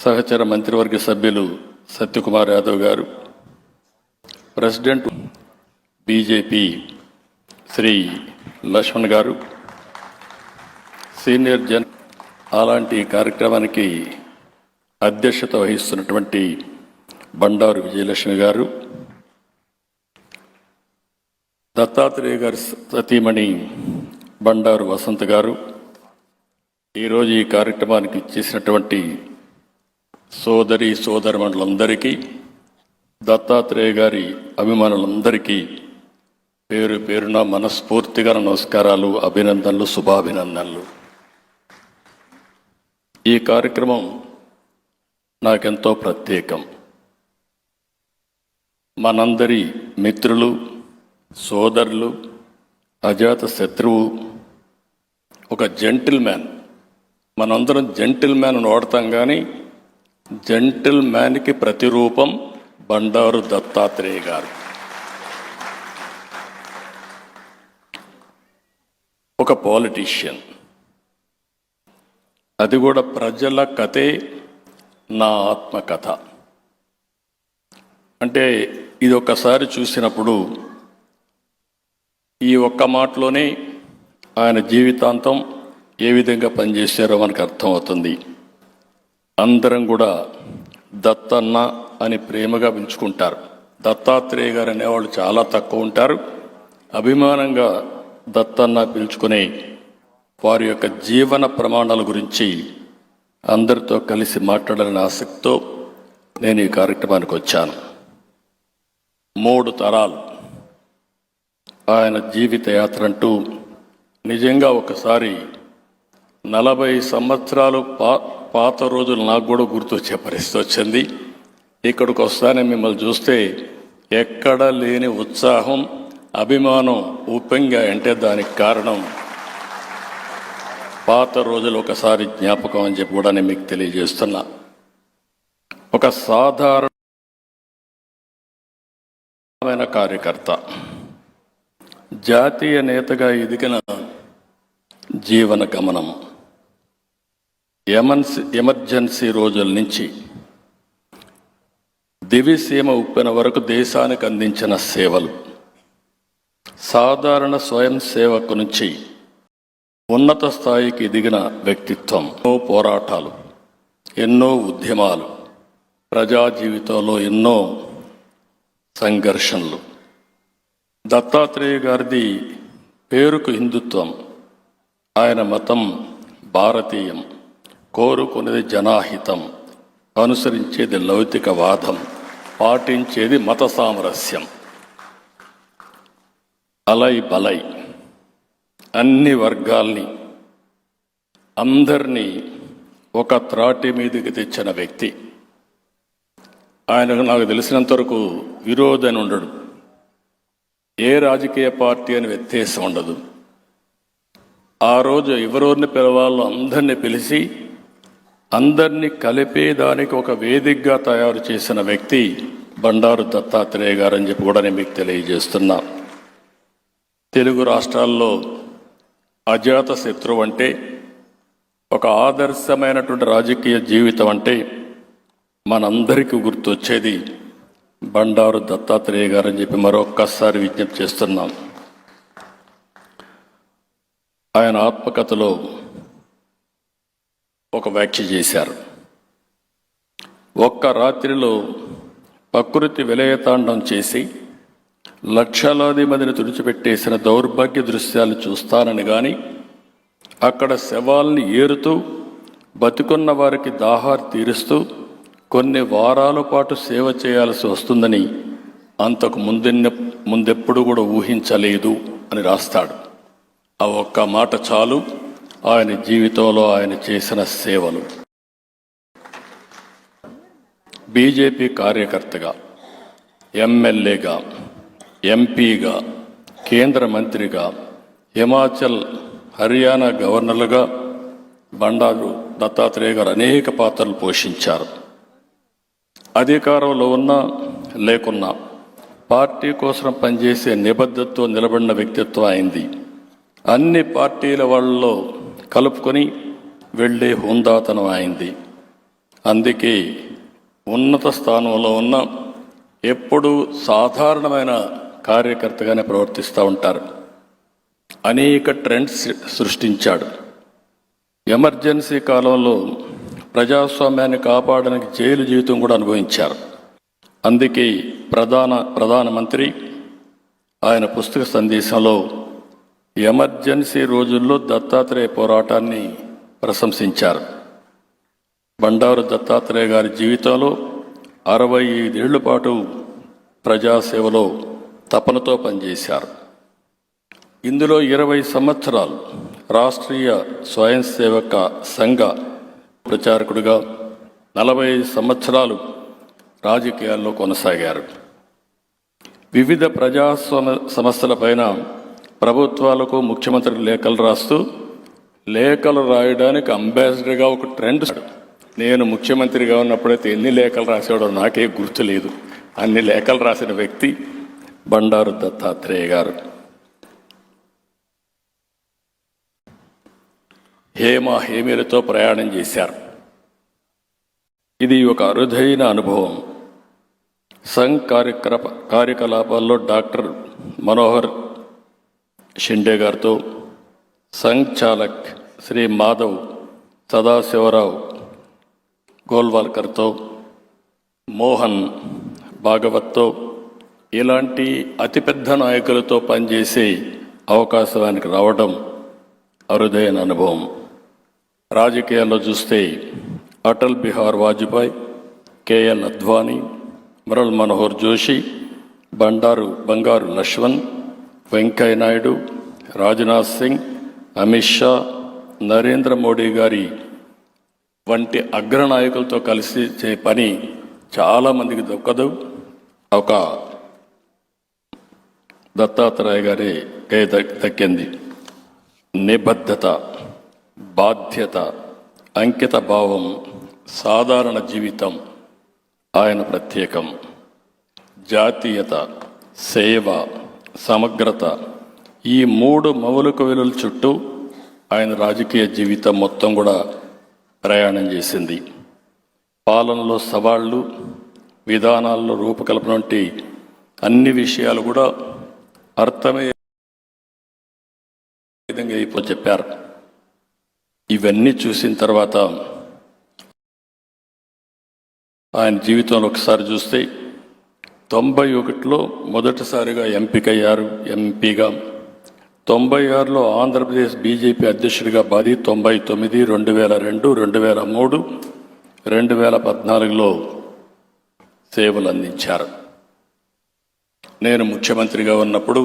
సహచర మంత్రివర్గ సభ్యులు సత్యకుమార్ యాదవ్ గారు, ప్రెసిడెంట్ బీజేపీ శ్రీ లక్ష్మణ్ గారు, సీనియర్ జన్ అలాంటి కార్యక్రమానికి అధ్యక్షత వహిస్తున్నటువంటి బండారు విజయలక్ష్మి గారు, దత్తాత్రేయ గారి సతీమణి బండారు వసంత్ గారు, ఈరోజు ఈ కార్యక్రమానికి చేసినటువంటి సోదరి సోదరమణులందరికీ, దత్తాత్రేయ గారి అభిమానులందరికీ పేరు పేరున మనస్ఫూర్తిగా నమస్కారాలు, అభినందనలు, శుభాభినందనలు. ఈ కార్యక్రమం నాకెంతో ప్రత్యేకం. మనందరి మిత్రులు, సోదరులు, అజాత శత్రువు, ఒక జెంటిల్ మ్యాన్. మనందరం జెంటిల్ మ్యాన్ వాడతాం, కానీ జెంటిల్ మ్యాన్కి ప్రతిరూపం బండారు దత్తాత్రేయ గారు. ఒక పాలిటీషియన్, అది కూడా ప్రజల కథే నా ఆత్మకథ. అంటే ఇది ఒక్కసారి చూసినప్పుడు ఈ ఒక్క మాటలోనే ఆయన జీవితాంతం ఏ విధంగా పనిచేశారో మనకు అర్థమవుతుంది. అందరం కూడా దత్తన్న అని ప్రేమగా పిలుచుకుంటారు. దత్తాత్రేయ గారు అనేవాళ్ళు చాలా తక్కువ ఉంటారు. అభిమానంగా దత్తన్న పిలుచుకునే వారి యొక్క జీవన ప్రమాణాల గురించి అందరితో కలిసి మాట్లాడాలని ఆసక్తితో నేను ఈ కార్యక్రమానికి వచ్చాను. 3 తరాలు ఆయన జీవిత యాత్ర అంటూ నిజంగా ఒకసారి 40 సంవత్సరాలు పాత రోజులు నాకు కూడా గుర్తొచ్చే పరిస్థితి వచ్చింది. ఇక్కడికి వస్తానే మిమ్మల్ని చూస్తే ఎక్కడ లేని ఉత్సాహం, అభిమానం ఉప్పొంగా. అంటే దానికి కారణం పాత రోజులు ఒకసారి జ్ఞాపకం అని చెప్పి కూడా నేను మీకు తెలియజేస్తున్నా. ఒక సాధారణమైన కార్యకర్త, జాతీయ నేతగా ఎదిగిన జీవన గమనం, ఎమర్జెన్సీ రోజుల నుంచి దివిసీమ ఉప్పెన వరకు దేశానికి అందించిన సేవలు, సాధారణ స్వయం సేవకు నుంచి ఉన్నత స్థాయికి ఎదిగిన వ్యక్తిత్వం, ఎన్నో పోరాటాలు, ఎన్నో ఉద్యమాలు, ప్రజా జీవితంలో ఎన్నో సంఘర్షణలు. దత్తాత్రేయ గారిది పేరుకు హిందుత్వం, ఆయన మతం భారతీయం, కోరుకునేది జనాహితం, అనుసరించేది లౌకికవాదం, పాటించేది మత సామరస్యం. అలై బలై అన్ని వర్గాల్ని, అందరినీ ఒక త్రాటి మీదకి తెచ్చిన వ్యక్తి. ఆయనకు నాకు తెలిసినంతవరకు విరోధని ఉండడు. ఏ రాజకీయ పార్టీ అని వ్యత్యాసం ఉండదు. ఆ రోజు ఎవరెవరిని పిలవాలో అందరినీ పిలిచి అందరినీ కలిపేదానికి ఒక వేదికగా తయారు చేసిన వ్యక్తి బండారు దత్తాత్రేయ గారు అని చెప్పి కూడా నేను మీకు తెలియజేస్తున్నా. తెలుగు రాష్ట్రాల్లో అజాత శత్రువు అంటే, ఒక ఆదర్శమైనటువంటి రాజకీయ జీవితం అంటే మనందరికీ గుర్తొచ్చేది బండారు దత్తాత్రేయ గారు అని చెప్పి మరొక్కసారి విజ్ఞప్తి చేస్తున్నాం. ఆయన ఆత్మకథలో ఒక వ్యాఖ్య చేశారు. ఒక్క రాత్రిలో ప్రకృతి విలయతాండం చేసి లక్షలాది మందిని తుడిచిపెట్టేసిన దౌర్భాగ్య దృశ్యాలు చూస్తానని కానీ, అక్కడ శవాల్ని ఏరుతూ బతికున్న వారికి దాహాలు తీరుస్తూ కొన్ని వారాల పాటు సేవ చేయాల్సి వస్తుందని అంతకు ముందెప్పుడు కూడా ఊహించలేదు అని రాస్తాడు. ఆ ఒక్క మాట చాలు ఆయన జీవితంలో ఆయన చేసిన సేవలు. బీజేపీ కార్యకర్తగా, ఎమ్మెల్యేగా, ఎంపీగా, కేంద్ర మంత్రిగా, హిమాచల్, హర్యానా గవర్నర్లుగా బండారు దత్తాత్రేయ గారు అనేక పాత్రలు పోషించారు. అధికారంలో ఉన్నా లేకున్నా పార్టీ కోసం పనిచేసే నిబద్ధతతో నిలబడిన వ్యక్తిత్వం అయింది. అన్ని పార్టీల వాళ్ళలో కలుపుకొని వెళ్ళే హుందాతనం అయింది. అందుకే ఉన్నత స్థానంలో ఉన్న ఎప్పుడూ సాధారణమైన కార్యకర్తగానే ప్రవర్తిస్తూ ఉంటారు. అనేక ట్రెండ్స్ సృష్టించాడు. ఎమర్జెన్సీ కాలంలో ప్రజాస్వామ్యాన్ని కాపాడడానికి జైలు జీవితం కూడా అనుభవించారు. అందుకే ప్రధానమంత్రి ఆయన పుస్తక సందేశంలో ఎమర్జెన్సీ రోజుల్లో దత్తాత్రేయ పోరాటాన్ని ప్రశంసించారు. బండారు దత్తాత్రేయ గారి జీవితంలో 65 ఏళ్ల పాటు ప్రజాసేవలో తపనతో పనిచేశారు. ఇందులో 20 సంవత్సరాలు రాష్ట్రీయ స్వయం సేవక సంఘ ప్రచారకుడిగా, 45 సంవత్సరాలు రాజకీయాల్లో కొనసాగారు. వివిధ ప్రజా సమస్యలపైన ప్రభుత్వాలకు ముఖ్యమంత్రికి లేఖలు రాస్తూ, లేఖలు రాయడానికి అంబాసిడర్గా ఒక ట్రెండ్. నేను ముఖ్యమంత్రిగా ఉన్నప్పుడైతే ఎన్ని లేఖలు రాసేవాడో నాకే గుర్తులేదు. అన్ని లేఖలు రాసిన వ్యక్తి బండారు దత్తాత్రేయ గారు. హేమీలతో ప్రయాణం చేశారు. ఇది ఒక అరుదైన అనుభవం. సంఘ్ కార్యకలాపాల్లో డాక్టర్ మనోహర్ షిండే గారితో, సంఘ్ చాలక్ శ్రీ మాధవ్ సదాశివరావు గోల్వాల్కర్తో, మోహన్ భాగవత్తో ఇలాంటి అతిపెద్ద నాయకులతో పనిచేసే అవకాశానికి రావడం అరుదైన అనుభవం. రాజకీయాల్లో చూస్తే అటల్ బిహార్ వాజ్పేయి, కేఎల్ అద్వానీ, మురళీ మనోహర్ జోషి, బంగారు లక్ష్మణ్, వెంకయ్య నాయుడు, రాజ్నాథ్ సింగ్, అమిత్ షా, నరేంద్ర మోడీ గారి వంటి అగ్రనాయకులతో కలిసి చే పని చాలామందికి దొక్కదు. ఒక దత్తాత్రేయ గారి దక్కింది. నిబద్ధత, బాధ్యత, అంకిత భావం, సాధారణ జీవితం ఆయన ప్రత్యేకం. జాతీయత, సేవ, సమగ్రత ఈ 3 మౌలిక విలువల చుట్టూ ఆయన రాజకీయ జీవితం మొత్తం కూడా ప్రయాణం చేసింది. పాలనలో సవాళ్లు, విధానాల్లో రూపకల్పన వంటి అన్ని విషయాలు కూడా అర్థమయ్యే విధంగా ఇప్పుడు చెప్పారు. ఇవన్నీ చూసిన తర్వాత ఆయన జీవితంలో ఒకసారి చూస్తే 91లో మొదటిసారిగా ఎంపికయ్యారు ఎంపీగా. 96లో ఆంధ్రప్రదేశ్ బీజేపీ అధ్యక్షుడిగా 99, 2002, 2003, 2014లో సేవలు అందించారు. నేను ముఖ్యమంత్రిగా ఉన్నప్పుడు,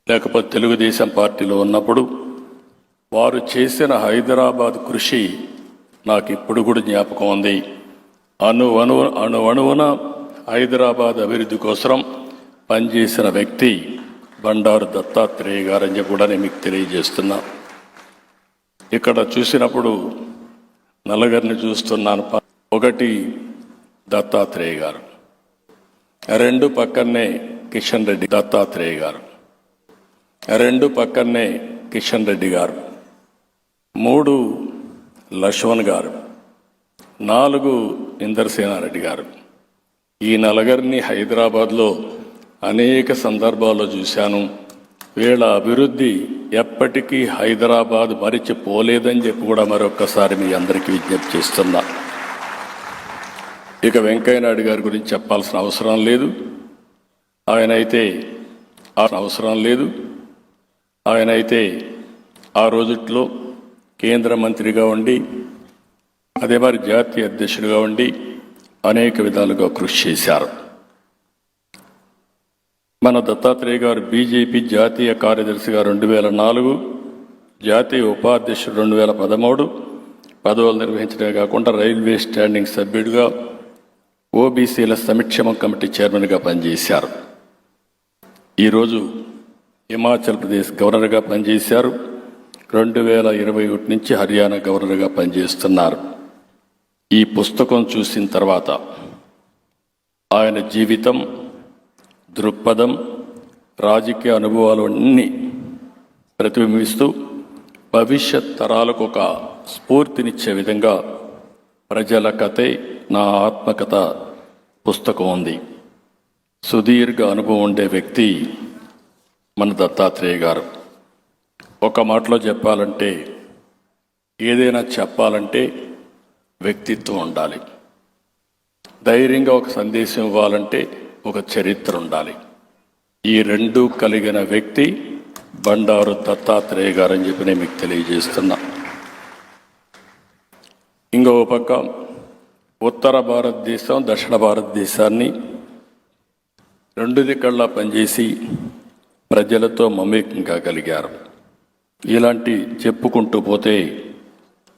లేకపోతే తెలుగుదేశం పార్టీలో ఉన్నప్పుడు వారు చేసిన హైదరాబాద్ కృషి నాకు ఇప్పుడు కూడా జ్ఞాపకం ఉంది. అణువణువున హైదరాబాద్ అభివృద్ధి కోసం పనిచేసిన వ్యక్తి బండారు దత్తాత్రేయ గారని చెప్పి కూడా నేను మీకు తెలియజేస్తున్నా. ఇక్కడ చూసినప్పుడు నలుగురిని చూస్తున్నాను. ఒకటి దత్తాత్రేయ గారు, 2 పక్కనే కిషన్ రెడ్డి దత్తాత్రేయ గారు, 2 పక్కనే కిషన్ రెడ్డి గారు, 3 లక్ష్మణ్ గారు, 4 ఇందర్సేనారెడ్డి గారు. ఈ నలుగురిని హైదరాబాద్లో అనేక సందర్భాల్లో చూశాను. వీళ్ళ అభివృద్ధి ఎప్పటికీ హైదరాబాద్ మరిచిపోలేదని చెప్పి కూడా మరొక్కసారి మీ అందరికీ విజ్ఞప్తి చేస్తున్నా. ఇక వెంకయ్య నాయుడు గారి గురించి చెప్పాల్సిన అవసరం లేదు. ఆయనైతే ఆ రోజుల్లో కేంద్ర మంత్రిగా ఉండి, అదే మరి జాతీయ అధ్యక్షుడిగా ఉండి అనేక విధాలుగా కృషి చేశారు. మన దత్తాత్రేయ గారు బీజేపీ జాతీయ కార్యదర్శిగా 2004, జాతీయ ఉపాధ్యక్షుడు 2013 పదవులు నిర్వహించడమే కాకుండా రైల్వే స్టాండింగ్ సభ్యుడిగా, ఓబీసీల సంక్షేమ కమిటీ చైర్మన్గా పనిచేశారు. ఈరోజు హిమాచల్ ప్రదేశ్ గవర్నర్గా పనిచేశారు. 2021 నుంచి హర్యానా గవర్నర్గా పనిచేస్తున్నారు. ఈ పుస్తకం చూసిన తర్వాత ఆయన జీవితం, దృక్పథం, రాజకీయ అనుభవాలు అన్నీ ప్రతిబింబిస్తూ భవిష్యత్ తరాలకు ఒక స్ఫూర్తినిచ్చే విధంగా ప్రజల కథే నా ఆత్మకథ పుస్తకం ఉంది. సుదీర్ఘ అనుభవం ఉండే వ్యక్తి మన దత్తాత్రేయ గారు. ఒక మాటలో చెప్పాలంటే, ఏదైనా చెప్పాలంటే వ్యక్తిత్వం ఉండాలి. ధైర్యంగా ఒక సందేశం ఇవ్వాలంటే ఒక చరిత్ర ఉండాలి. ఈ రెండూ కలిగిన వ్యక్తి బండారు దత్తాత్రేయ గారు అని చెప్పి నేను మీకు తెలియజేస్తున్నా. ఇంకో పక్క ఉత్తర భారతదేశం, దక్షిణ భారతదేశాన్ని రెండు దిక్కల్లా పనిచేసి ప్రజలతో మమేకం కాగలిగారు. ఇలాంటి చెప్పుకుంటూ పోతే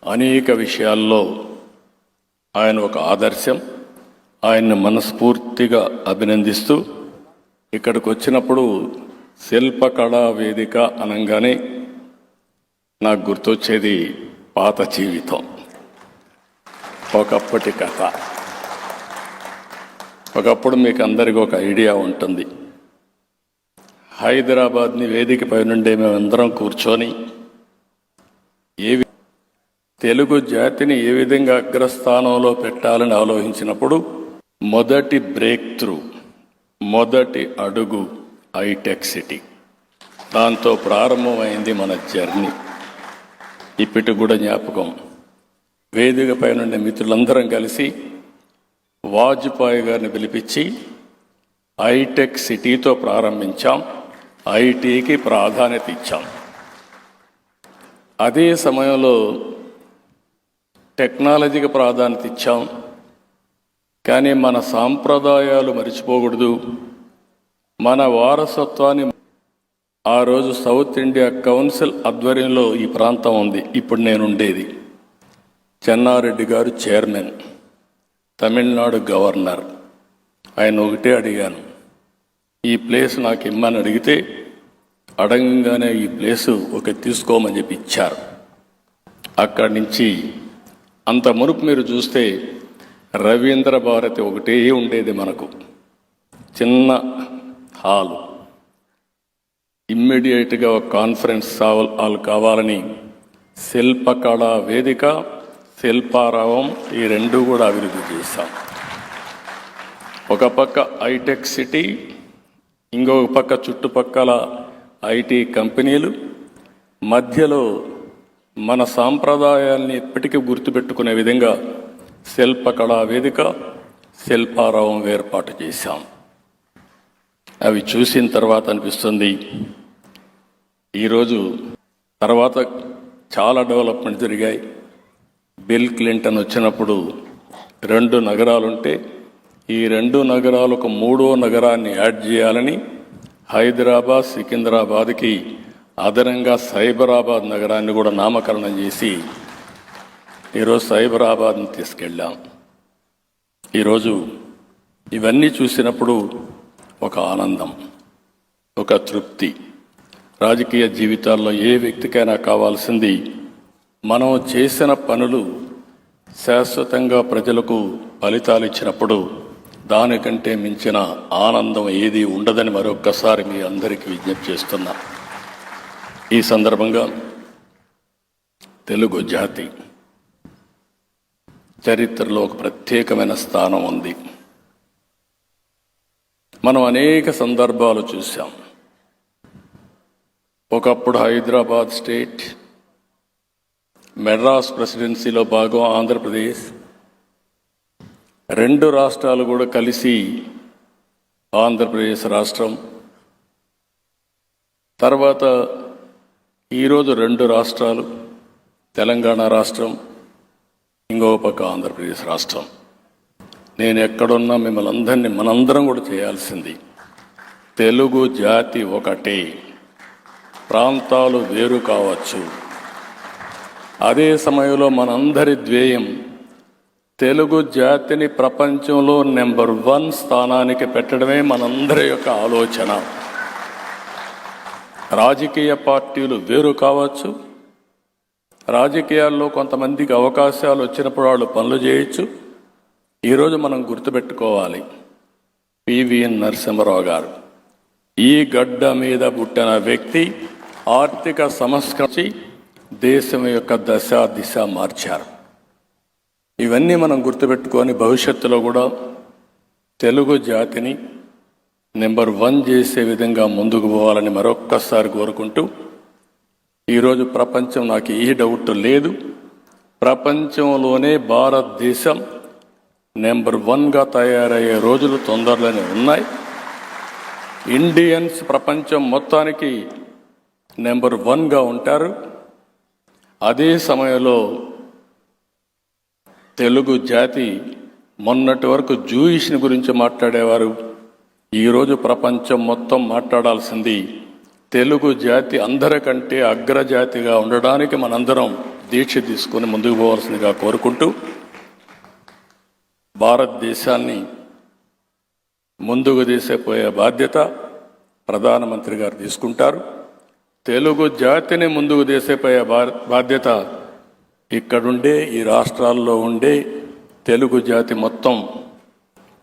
అనేక విషయాల్లో ఆయన ఒక ఆదర్శం. ఆయన్ని మనస్ఫూర్తిగా అభినందిస్తూ, ఇక్కడికి వచ్చినప్పుడు శిల్పకళా వేదిక అనగానే నాకు గుర్తొచ్చేది పాత జీవితం, ఒకప్పటి కథ. ఒకప్పుడు మీకు అందరికీ ఒక ఐడియా ఉంటుంది. హైదరాబాద్ని వేదికపై నుండే మేమందరం కూర్చొని తెలుగు జాతిని ఏ విధంగా అగ్రస్థానంలో పెట్టాలని ఆలోచించినప్పుడు మొదటి బ్రేక్ త్రూ, మొదటి అడుగు హైటెక్ సిటీ. దాంతో ప్రారంభమైంది మన జర్నీ. ఇప్పటికి కూడా జ్ఞాపకం. వేదికపై నుండి మిత్రులందరం కలిసి వాజ్పేయి గారిని పిలిపించి హైటెక్ సిటీతో ప్రారంభించాం. ఐటీకి ప్రాధాన్యత ఇచ్చాం. అదే సమయంలో టెక్నాలజీకి ప్రాధాన్యత ఇచ్చాం. కానీ మన సాంప్రదాయాలు మర్చిపోకూడదు. మన వారసత్వాన్ని ఆ రోజు సౌత్ ఇండియా కౌన్సిల్ ఆధ్వర్యంలో ఈ ప్రాంతం ఉంది. ఇప్పుడు నేనుండేది. చెన్నారెడ్డి గారు చైర్మన్, తమిళనాడు గవర్నర్. ఆయన ఒకటే అడిగాను, ఈ ప్లేస్ నాకు ఇమ్మని అడిగితే అడగంగానే ఈ ప్లేసు ఒక తీసుకోమని చెప్పి ఇచ్చారు. అక్కడి నుంచి అంత మునుపు మీరు చూస్తే రవీంద్ర భారతి ఒకటే ఉండేది మనకు, చిన్న హాలు. ఇమ్మీడియట్గా ఒక కాన్ఫరెన్స్ హాల్ కావాలని శిల్పకళా వేదిక, శిల్పారావం ఈ రెండు కూడా అభివృద్ధి చేశాం. ఒక పక్క హైటెక్ సిటీ, ఇంకొక పక్క చుట్టుపక్కల ఐటీ కంపెనీలు, మధ్యలో మన సాంప్రదాయాల్ని ఎప్పటికీ గుర్తుపెట్టుకునే విధంగా శిల్పకళా వేదిక, శిల్పారావం ఏర్పాటు చేశాం. అవి చూసిన తర్వాత అనిపిస్తుంది, ఈరోజు తర్వాత చాలా డెవలప్మెంట్ జరిగాయి. బిల్ క్లింటన్ వచ్చినప్పుడు 2 నగరాలుంటే ఈ 2 నగరాలకు 3వ నగరాన్ని యాడ్ చేయాలని హైదరాబాద్, సికింద్రాబాద్కి అదనంగా సైబరాబాద్ నగరాన్ని కూడా నామకరణం చేసి ఈరోజు సైబరాబాద్ని తీసుకెళ్ళాం. ఈరోజు ఇవన్నీ చూసినప్పుడు ఒక ఆనందం, ఒక తృప్తి. రాజకీయ జీవితాల్లో ఏ వ్యక్తికైనా కావాల్సింది మనం చేసిన పనులు శాశ్వతంగా ప్రజలకు ఫలితాలు ఇచ్చినప్పుడు దానికంటే మించిన ఆనందం ఏది ఉండదని మరొక్కసారి మీ అందరికీ విజ్ఞప్తి చేస్తున్నా. ఈ సందర్భంగా తెలుగు జాతి చరిత్రలో ఒక ప్రత్యేకమైన స్థానం ఉంది. మనం అనేక సందర్భాలు చూసాం. ఒకప్పుడు హైదరాబాద్ స్టేట్, మెడ్రాస్ ప్రెసిడెన్సీలో భాగం ఆంధ్రప్రదేశ్, 2 రాష్ట్రాలు కూడా కలిసి ఆంధ్రప్రదేశ్ రాష్ట్రం. తర్వాత ఈరోజు 2 రాష్ట్రాలు, తెలంగాణ రాష్ట్రం, ఇంకో పక్క ఆంధ్రప్రదేశ్ రాష్ట్రం. నేను ఎక్కడున్నా మిమ్మల్ని అందరినీ మనందరం కూడా చేయాల్సింది, తెలుగు జాతి ఒకటే. ప్రాంతాలు వేరు కావచ్చు, అదే సమయంలో మనందరి ధ్యేయం తెలుగు జాతిని ప్రపంచంలో నెంబర్ 1 స్థానానికి పెట్టడమే మనందరి యొక్క ఆలోచన. రాజకీయ పార్టీలు వేరు కావచ్చు, రాజకీయాల్లో కొంతమందికి అవకాశాలు వచ్చినప్పుడు వాళ్ళు పనులు చేయొచ్చు. ఈరోజు మనం గుర్తుపెట్టుకోవాలి, పివిఎన్ నరసింహారావు గారు ఈ గడ్డ మీద పుట్టిన వ్యక్తి ఆర్థిక సంస్కరించి దేశం యొక్క దశ దిశ మార్చారు. ఇవన్నీ ఇవన్నీ మనం గుర్తుపెట్టుకొని భవిష్యత్తులో కూడా తెలుగు జాతిని నెంబర్ 1 చేసే విధంగా ముందుకు పోవాలని మరొక్కసారి కోరుకుంటూ, ఈరోజు ప్రపంచం, నాకు ఏ డౌట్ లేదు, ప్రపంచంలోనే భారతదేశం నెంబర్ 1గా తయారయ్యే రోజులు తొందరలోనే ఉన్నాయి. ఇండియన్స్ ప్రపంచం మొత్తానికి నెంబర్ 1గా ఉంటారు. అదే సమయంలో తెలుగు జాతి మొన్నటి వరకు జూయిష్ని గురించి మాట్లాడేవారు. ఈరోజు ప్రపంచం మొత్తం మాట్లాడాల్సింది తెలుగు జాతి అందరికంటే అగ్రజాతిగా ఉండడానికి మనందరం దీక్ష తీసుకొని ముందుకు పోవాల్సిందిగా కోరుకుంటూ, భారతదేశాన్ని ముందుకు తీసుకుపోయే బాధ్యత ప్రధానమంత్రి గారు తీసుకుంటారు. తెలుగు జాతిని ముందుకు తీసుకుపోయే బాధ్యత ఇక్కడుండే, ఈ రాష్ట్రాల్లో ఉండే తెలుగు జాతి మొత్తం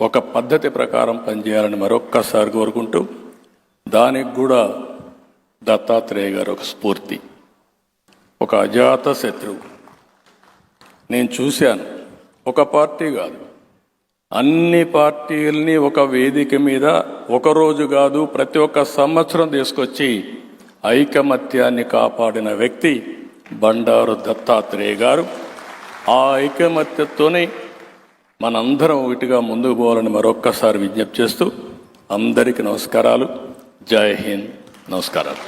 ఒక పద్ధతి ప్రకారం పనిచేయాలని మరొక్కసారి కోరుకుంటూ, దానికి కూడా దత్తాత్రేయ గారు ఒక స్ఫూర్తి, ఒక అజాత శత్రువు. నేను చూశాను, ఒక పార్టీ కాదు, అన్ని పార్టీల్ని ఒక వేదిక మీద ఒకరోజు కాదు ప్రతి ఒక్క సంవత్సరం తీసుకొచ్చి ఐకమత్యాన్ని కాపాడిన వ్యక్తి బండారు దత్తాత్రేయ గారు. ఆ ఐకమత్యంతోనే మనందరం ఒకటిగా ముందుకు పోవాలని మరొక్కసారి విజ్ఞప్తి చేస్తూ, అందరికీ నమస్కారాలు. జై హింద్. నమస్కారాలు.